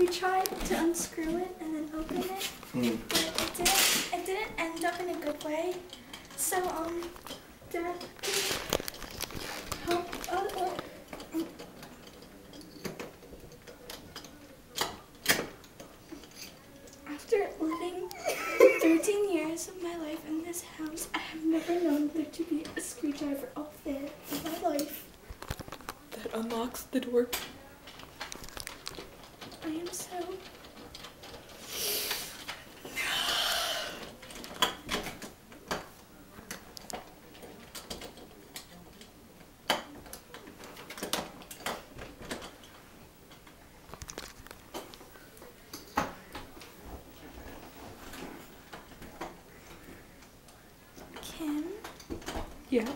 we tried to unscrew it and then open it, but it didn't end up in a good way. So, Dad, help. After living 13 years of my life in this house, I have never known there to be a screwdriver all there in my life. That unlocks the door. I am so... Kim? Yeah?